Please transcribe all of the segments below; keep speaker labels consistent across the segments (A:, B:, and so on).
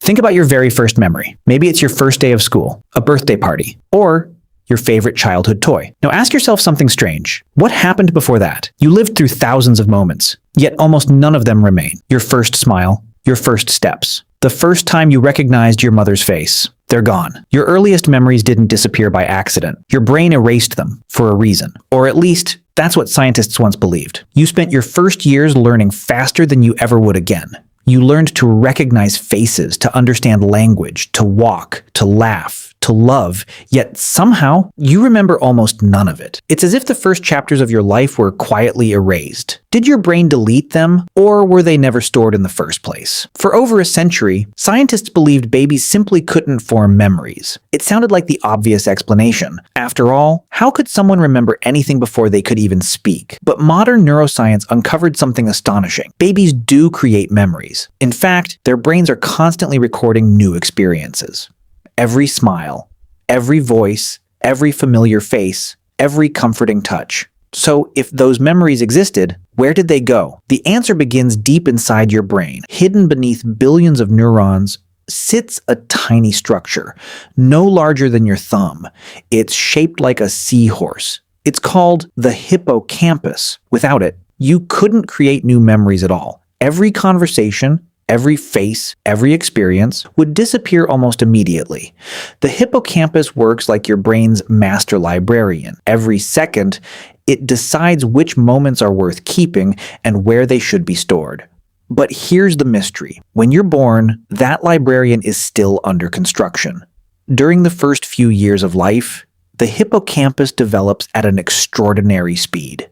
A: Think about your very first memory. Maybe it's your first day of school, a birthday party, or your favorite childhood toy. Now ask yourself something strange. What happened before that? You lived through thousands of moments, yet almost none of them remain. Your first smile, your first steps, the first time you recognized your mother's face. They're gone. Your earliest memories didn't disappear by accident. Your brain erased them for a reason. Or at least, that's what scientists once believed. You spent your first years learning faster than you ever would again. You learned to recognize faces, to understand language, to walk, to laugh, to love, yet somehow you remember almost none of it. It's as if the first chapters of your life were quietly erased. Did your brain delete them, or were they never stored in the first place? For over a century, scientists believed babies simply couldn't form memories. It sounded like the obvious explanation. After all, how could someone remember anything before they could even speak? But modern neuroscience uncovered something astonishing. Babies do create memories. In fact, their brains are constantly recording new experiences. Every smile, every voice, every familiar face, every comforting touch. So if those memories existed, where did they go? The answer begins deep inside your brain. Hidden beneath billions of neurons sits a tiny structure, no larger than your thumb. It's shaped like a seahorse. It's called the hippocampus. Without it, you couldn't create new memories at all. Every conversation, every face, every experience would disappear almost immediately. The hippocampus works like your brain's master librarian. Every second, it decides which moments are worth keeping and where they should be stored. But here's the mystery. When you're born, that librarian is still under construction. During the first few years of life, the hippocampus develops at an extraordinary speed.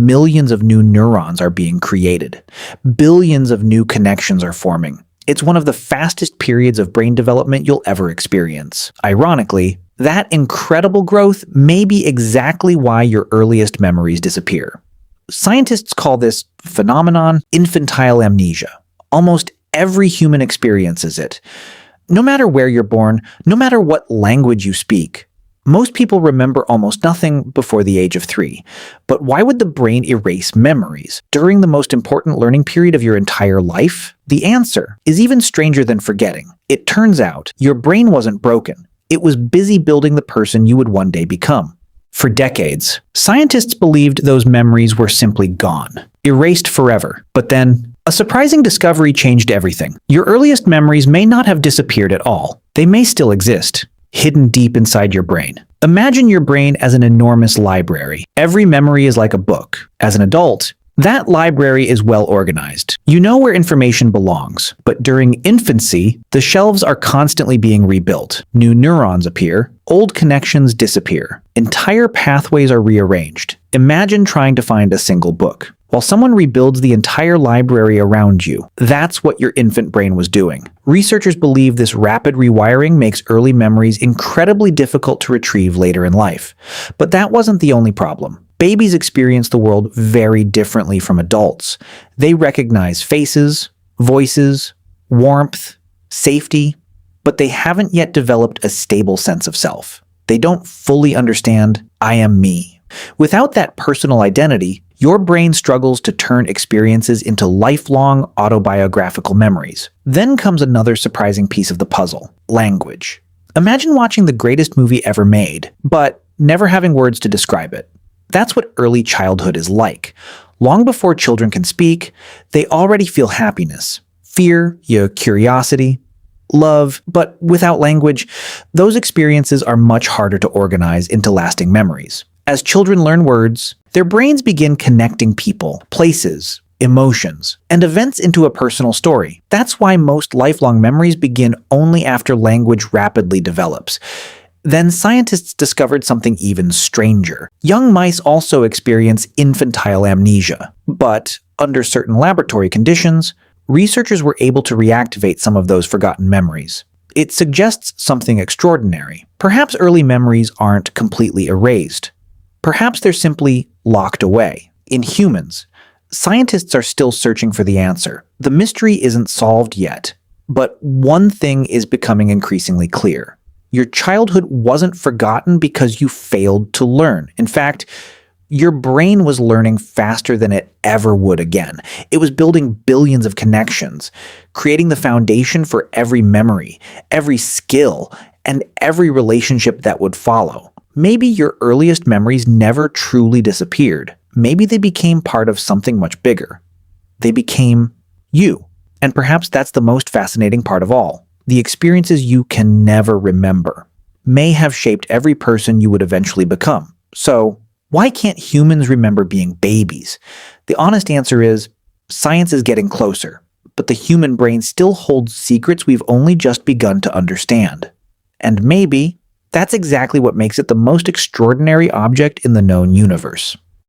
A: Millions of new neurons are being created. Billions of new connections are forming. It's one of the fastest periods of brain development you'll ever experience. Ironically, that incredible growth may be exactly why your earliest memories disappear. Scientists call this phenomenon infantile amnesia. Almost every human experiences it. No matter where you're born, no matter what language you speak, most people remember almost nothing before the age of 3. But why would the brain erase memories during the most important learning period of your entire life? The answer is even stranger than forgetting. It turns out your brain wasn't broken. It was busy building the person you would one day become. For decades, scientists believed those memories were simply gone, erased forever. But then, a surprising discovery changed everything. Your earliest memories may not have disappeared at all. They may still exist, hidden deep inside your brain. Imagine your brain as an enormous library. Every memory is like a book. As an adult, that library is well organized. You know where information belongs, but during infancy, the shelves are constantly being rebuilt. New neurons appear, old connections disappear. Entire pathways are rearranged. Imagine trying to find a single book. While someone rebuilds the entire library around you, that's what your infant brain was doing. Researchers believe this rapid rewiring makes early memories incredibly difficult to retrieve later in life. But that wasn't the only problem. Babies experience the world very differently from adults. They recognize faces, voices, warmth, safety, but they haven't yet developed a stable sense of self. They don't fully understand, I am me. Without that personal identity, your brain struggles to turn experiences into lifelong autobiographical memories. Then comes another surprising piece of the puzzle: language. Imagine watching the greatest movie ever made, but never having words to describe it. That's what early childhood is like. Long before children can speak, they already feel happiness, fear, curiosity, love, but without language, those experiences are much harder to organize into lasting memories. As children learn words, their brains begin connecting people, places, emotions, and events into a personal story. That's why most lifelong memories begin only after language rapidly develops. Then scientists discovered something even stranger. Young mice also experience infantile amnesia, but under certain laboratory conditions, researchers were able to reactivate some of those forgotten memories. It suggests something extraordinary. Perhaps early memories aren't completely erased. Perhaps they're simply locked away. In humans, scientists are still searching for the answer. The mystery isn't solved yet, but one thing is becoming increasingly clear. Your childhood wasn't forgotten because you failed to learn. In fact, Your brain was learning faster than it ever would again. It was building billions of connections, creating the foundation for every memory, every skill, and every relationship that would follow. Maybe your earliest memories never truly disappeared. Maybe they became part of something much bigger. They became you. And perhaps that's the most fascinating part of all. The experiences you can never remember may have shaped every person you would eventually become. So, why can't humans remember being babies? The honest answer is, science is getting closer, but the human brain still holds secrets we've only just begun to understand. And maybe that's exactly what makes it the most extraordinary object in the known universe.